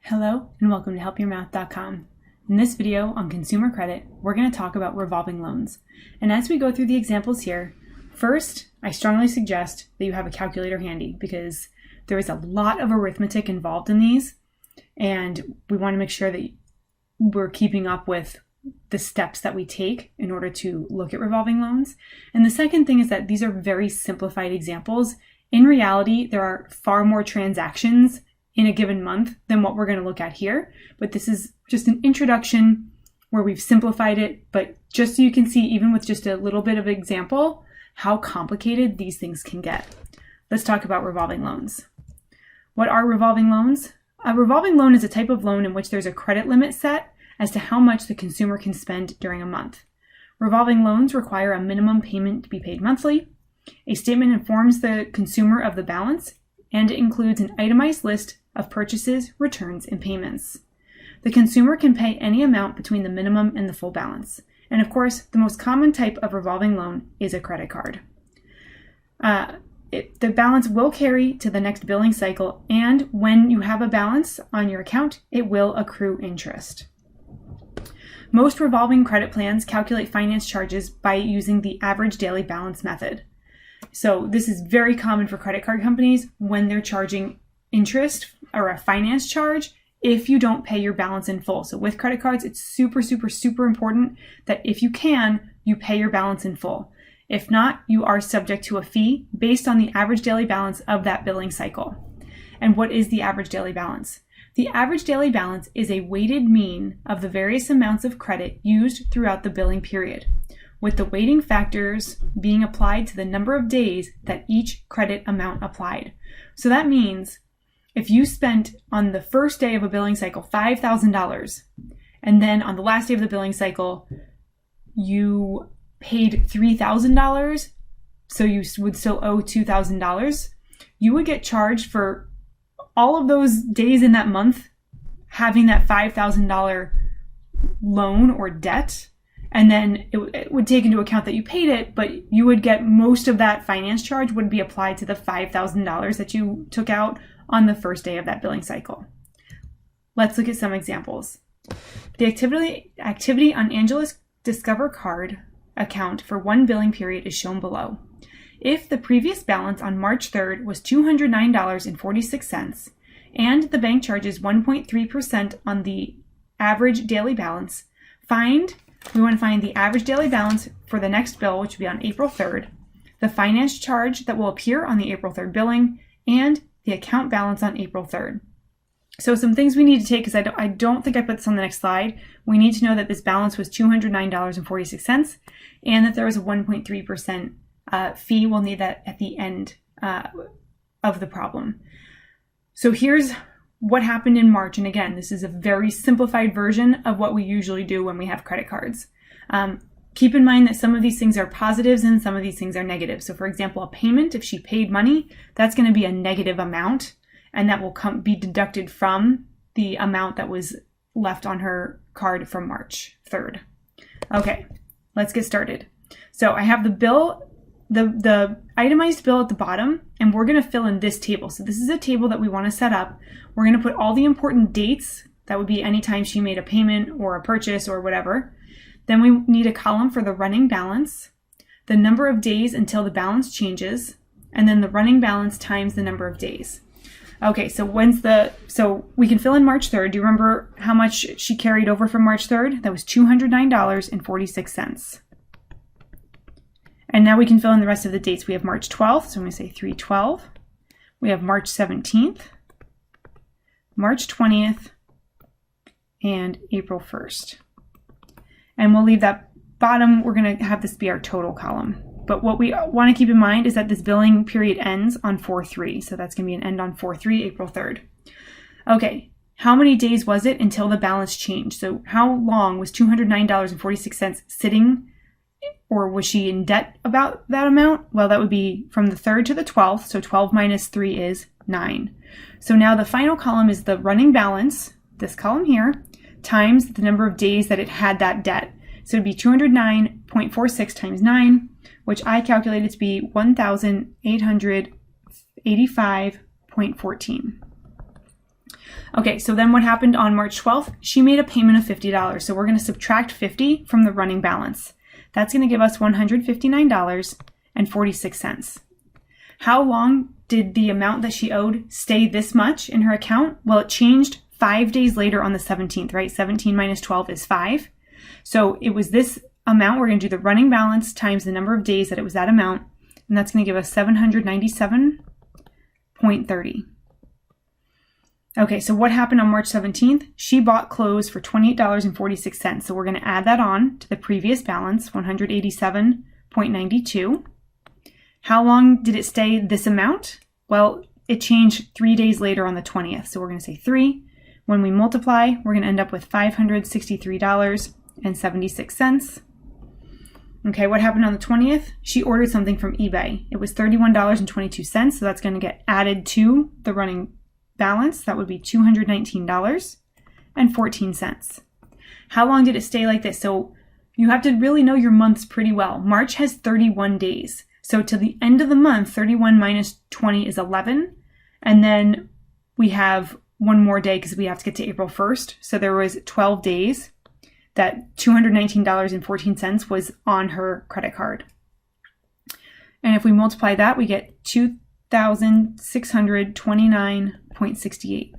Hello and welcome to helpyourmath.com. In this video on consumer credit, we're going to talk about revolving loans. And as we go through the examples here, first, I strongly suggest that you have a calculator handy because there is a lot of arithmetic involved in these, and we want to make sure that we're keeping up with the steps that we take in order to look at revolving loans. And the second thing is that these are very simplified examples. In reality, there are far more transactions in a given month than what we're going to look at here. But this is just an introduction where we've simplified it, but just so you can see, even with just a little bit of example, how complicated these things can get. Let's talk about revolving loans. What are revolving loans? A revolving loan is a type of loan in which there's a credit limit set as to how much the consumer can spend during a month. Revolving loans require a minimum payment to be paid monthly. A statement informs the consumer of the balance, and it includes an itemized list of purchases, returns, and payments. The consumer can pay any amount between the minimum and the full balance. And of course, the most common type of revolving loan is a credit card. The balance will carry to the next billing cycle, and when you have a balance on your account, it will accrue interest. Most revolving credit plans calculate finance charges by using the average daily balance method. So this is very common for credit card companies when they're charging interest or a finance charge if you don't pay your balance in full. So with credit cards, it's super important that if you can, you pay your balance in full. If not, you are subject to a fee based on the average daily balance of that billing cycle. And what is the average daily balance? The average daily balance is a weighted mean of the various amounts of credit used throughout the billing period, with the weighting factors being applied to the number of days that each credit amount applied. So that means if you spent on the first day of a billing cycle $5,000, and then on the last day of the billing cycle, you paid $3,000, so you would still owe $2,000, you would get charged for all of those days in that month having that $5,000 loan or debt. And then it would take into account that you paid it, but you would get most of that finance charge would be applied to the $5,000 that you took out on the first day of that billing cycle. Let's look at some examples. The activity on Angela's Discover card account for one billing period is shown below. If the previous balance on March 3rd was $209.46 and the bank charges 1.3% on the average daily balance, we want to find the average daily balance for the next bill, which will be on April 3rd, the finance charge that will appear on the April 3rd billing, and the account balance on April 3rd. So some things we need to take, because I don't think I put this on the next slide. We need to know that this balance was $209.46 and that there was a 1.3% fee. We'll need that at the end of the problem. So here's what happened in March. And again, this is a very simplified version of what we usually do when we have credit cards. Keep in mind that some of these things are positives and some of these things are negatives. So for example, a payment, if she paid money, that's going to be a negative amount, and that will be deducted from the amount that was left on her card from March 3rd. Okay, let's get started. So I have the bill, the itemized bill at the bottom, and we're going to fill in this table. So this is a table that we want to set up. We're going to put all the important dates. That would be anytime she made a payment or a purchase or whatever. Then we need a column for the running balance, the number of days until the balance changes, and then the running balance times the number of days. Okay, so so we can fill in March 3rd. Do you remember how much she carried over from March 3rd? That was $209.46. And now we can fill in the rest of the dates. We have March 12th, so I'm going to say 3/12. We have March 17th, March 20th, and April 1st. And we'll leave that bottom, we're going to have this be our total column. But what we want to keep in mind is that this billing period ends on 4/3. So that's going to be an end on 4/3, April 3rd. Okay, how many days was it until the balance changed? So how long was $209.46 sitting, or was she in debt about that amount? Well, that would be from the 3rd to the 12th. So 12 minus 3 is 9. So now the final column is the running balance, this column here, times the number of days that it had that debt. So it'd be 209.46 times 9, which I calculated to be 1,885.14. Okay, so then what happened on March 12th? She made a payment of $50. So we're going to subtract 50 from the running balance. That's going to give us $159.46. How long did the amount that she owed stay this much in her account? Well, it changed 5 days later on the 17th, right? 17 minus 12 is 5. So it was this amount. We're going to do the running balance times the number of days that it was that amount. And that's going to give us 797.30. Okay, so what happened on March 17th? She bought clothes for $28.46. So we're going to add that on to the previous balance, 187.92. How long did it stay this amount? Well, it changed 3 days later on the 20th. So we're going to say 3. When we multiply, we're going to end up with $563.76. Okay, what happened on the 20th? She ordered something from eBay. It was $31.22, so that's going to get added to the running balance. That would be $219.14. How long did it stay like this? So you have to really know your months pretty well. March has 31 days. So to the end of the month, 31 minus 20 is 11. And then we have one more day because we have to get to April 1st. So there was 12 days that $219.14 was on her credit card. And if we multiply that, we get $2,629.68.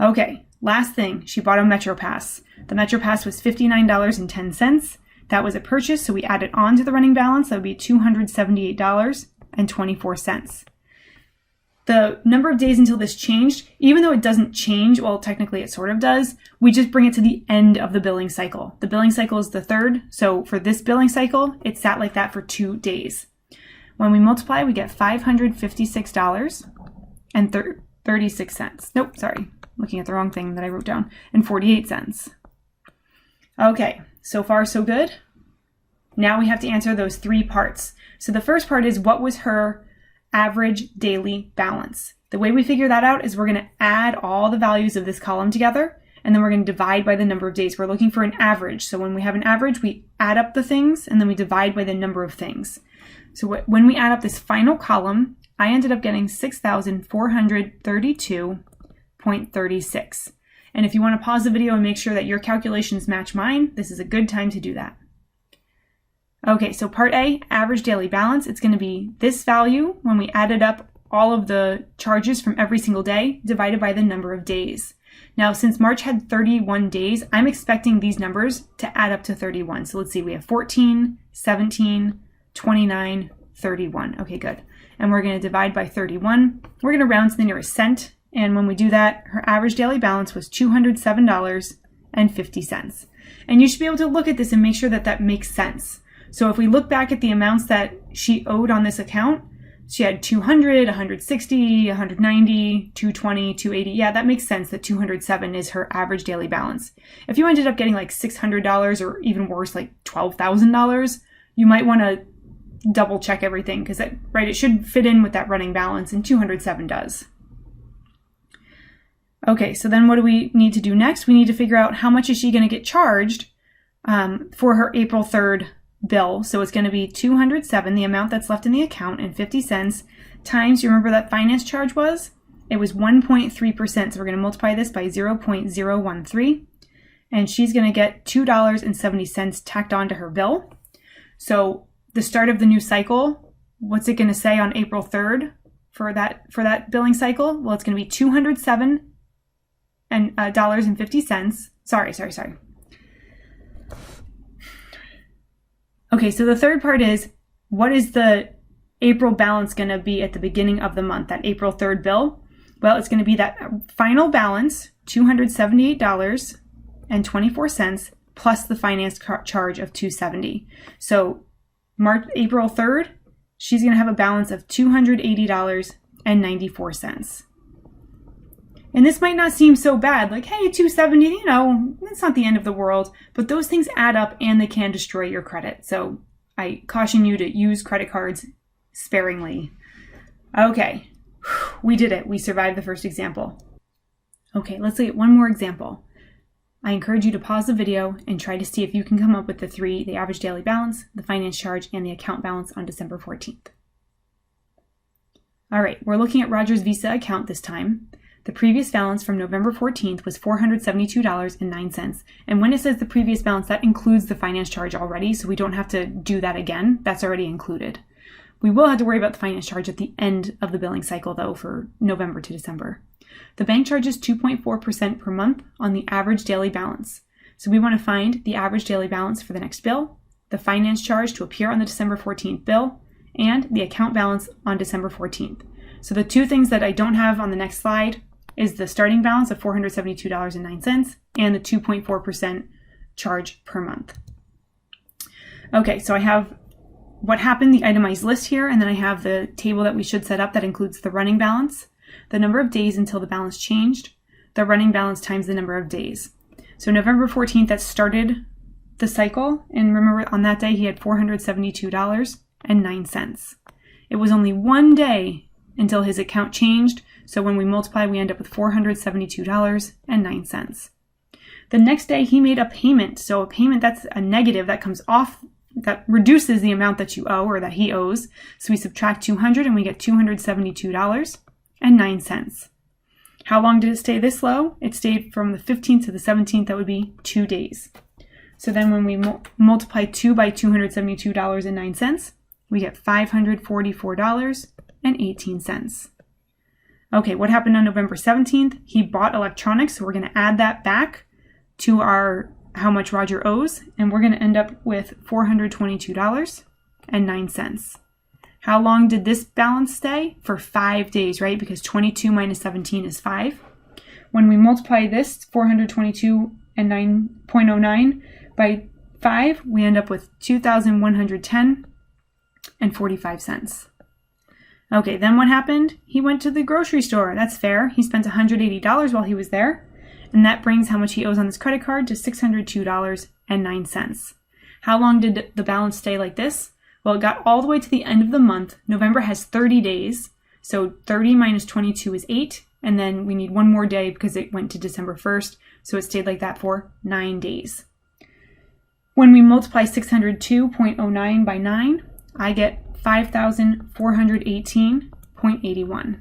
Okay, last thing, she bought a Metro Pass. The Metro Pass was $59.10. That was a purchase, so we added on to the running balance. That would be $278.24. The number of days until this changed, even though it doesn't change, well, technically it sort of does, we just bring it to the end of the billing cycle. The billing cycle is the 3rd, so for this billing cycle, it sat like that for 2 days. When we multiply, we get $556.36. Nope, sorry, looking at the wrong thing that I wrote down, and 48 cents. Okay, so far so good. Now we have to answer those 3 parts. So the first part is, what was her average daily balance? The way we figure that out is we're going to add all the values of this column together, and then we're going to divide by the number of days. We're looking for an average. So when we have an average, we add up the things, and then we divide by the number of things. So when we add up this final column, I ended up getting 6,432.36. And if you want to pause the video and make sure that your calculations match mine, this is a good time to do that. Okay, so part A, average daily balance, it's going to be this value when we added up all of the charges from every single day divided by the number of days. Now, since March had 31 days, I'm expecting these numbers to add up to 31. So let's see, we have 14, 17, 29, 31. Okay, good. And we're going to divide by 31. We're going to round to the nearest cent. And when we do that, her average daily balance was $207.50. And you should be able to look at this and make sure that that makes sense. So if we look back at the amounts that she owed on this account, she had 200, 160, 190, 220, 280. Yeah, that makes sense that 207 is her average daily balance. If you ended up getting like $600 or even worse, like $12,000, you might want to double check everything because right, it should fit in with that running balance, and 207 does. Okay, so then what do we need to do next? We need to figure out how much is she going to get charged for her April 3rd bill. So it's going to be 207, the amount that's left in the account, and 50 cents times, you remember that finance charge was? It was 1.3%. So we're going to multiply this by 0.013, and she's going to get $2.70 tacked onto her bill. So the start of the new cycle, what's it going to say on April 3rd for that billing cycle? Well, it's going to be $207.50. Sorry. Okay, so the third part is, what is the April balance going to be at the beginning of the month, that April 3rd bill? Well, it's going to be that final balance, $278.24, plus the finance charge of $270. So April 3rd, she's going to have a balance of $280.94. And this might not seem so bad, like, hey, 270, it's not the end of the world, but those things add up and they can destroy your credit. So I caution you to use credit cards sparingly. Okay, we did it. We survived the first example. Okay, let's look at one more example. I encourage you to pause the video and try to see if you can come up with the average daily balance, the finance charge, and the account balance on December 14th. All right, we're looking at Roger's Visa account this time. The previous balance from November 14th was $472.09. And when it says the previous balance, that includes the finance charge already, so we don't have to do that again. That's already included. We will have to worry about the finance charge at the end of the billing cycle, though, for November to December. The bank charges 2.4% per month on the average daily balance. So we want to find the average daily balance for the next bill, the finance charge to appear on the December 14th bill, and the account balance on December 14th. So the two things that I don't have on the next slide is the starting balance of $472.09 and the 2.4% charge per month. Okay, so I have what happened, the itemized list here, and then I have the table that we should set up that includes the running balance, the number of days until the balance changed, the running balance times the number of days. So November 14th, that started the cycle, and remember on that day he had $472.09. It was only one day until his account changed, so when we multiply, we end up with $472.09. The next day, he made a payment. So a payment, that's a negative that comes off, that reduces the amount that you owe or that he owes. So we subtract 200 and we get $272.09. How long did it stay this low? It stayed from the 15th to the 17th. That would be 2 days. So then when we multiply 2 by $272.09, we get $544.18. Okay, what happened on November 17th? He bought electronics, so we're going to add that back to our how much Roger owes, and we're going to end up with $422.09. How long did this balance stay? For 5 days, right? Because 22 minus 17 is 5. When we multiply this 422.09 by 5, we end up with $2,110.45. Okay, then what happened? He went to the grocery store. That's fair. He spent $180 while he was there. And that brings how much he owes on his credit card to $602.09. How long did the balance stay like this? Well, it got all the way to the end of the month. November has 30 days. So 30 minus 22 is 8. And then we need one more day because it went to December 1st. So it stayed like that for 9 days. When we multiply 602.09 by 9, I get 5,418.81.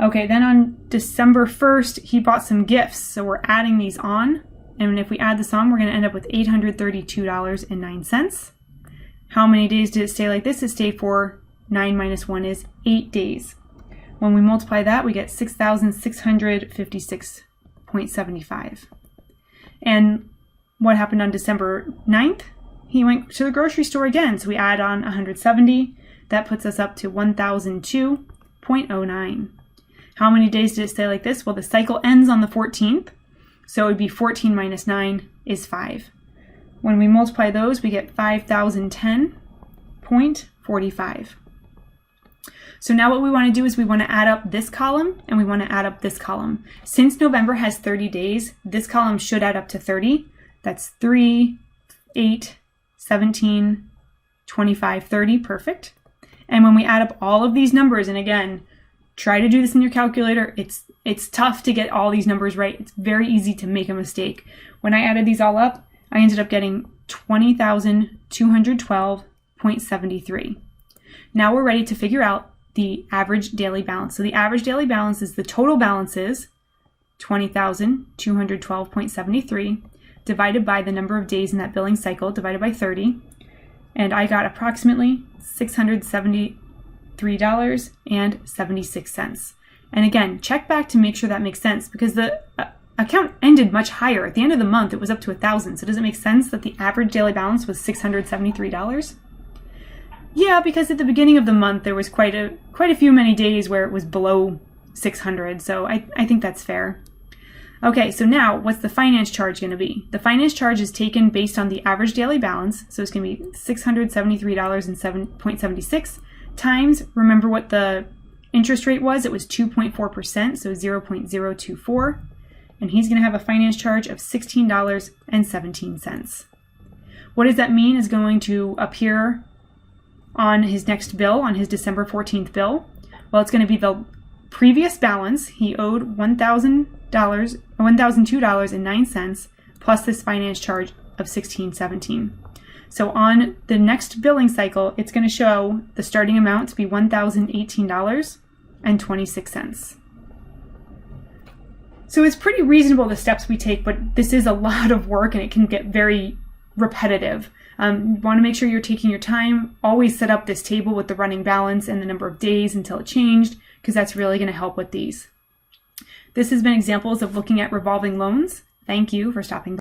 Okay, then on December 1st, he bought some gifts. So we're adding these on. And if we add this on, we're going to end up with $832.09. How many days did it stay like this? It stayed for 9 minus 1 is 8 days. When we multiply that, we get 6,656.75. And what happened on December 9th? He went to the grocery store again, so we add on 170. That puts us up to 1,002.09. How many days did it stay like this? Well, the cycle ends on the 14th, so it would be 14 minus 9 is 5. When we multiply those, we get 5,010.45. So now what we want to do is we want to add up this column and we want to add up this column. Since November has 30 days, this column should add up to 30. That's 3, 8, 17, 25, 30, perfect. And when we add up all of these numbers, and again, try to do this in your calculator, it's tough to get all these numbers right. It's very easy to make a mistake. When I added these all up, I ended up getting 20,212.73. Now we're ready to figure out the average daily balance. So the average daily balance is the total balances, 20,212.73, divided by the number of days in that billing cycle, divided by 30. And I got approximately $673.76. And again, check back to make sure that makes sense, because the account ended much higher. At the end of the month, it was up to 1,000. So does it make sense that the average daily balance was $673? Yeah, because at the beginning of the month, there was quite a few many days where it was below 600. So I think that's fair. Okay, so now what's the finance charge going to be? The finance charge is taken based on the average daily balance. So it's going to be $673.76 times, remember what the interest rate was? It was 2.4%, so 0.024. And he's going to have a finance charge of $16.17. What does that mean is going to appear on his next bill, on his December 14th bill? Well, it's going to be the previous balance. He owed $1,002.09 plus this finance charge of $16.17. So on the next billing cycle, it's going to show the starting amount to be $1,018.26. So it's pretty reasonable the steps we take, but this is a lot of work and it can get very repetitive. You want to make sure you're taking your time. Always set up this table with the running balance and the number of days until it changed, because that's really going to help with these. This has been examples of looking at revolving loans. Thank you for stopping by.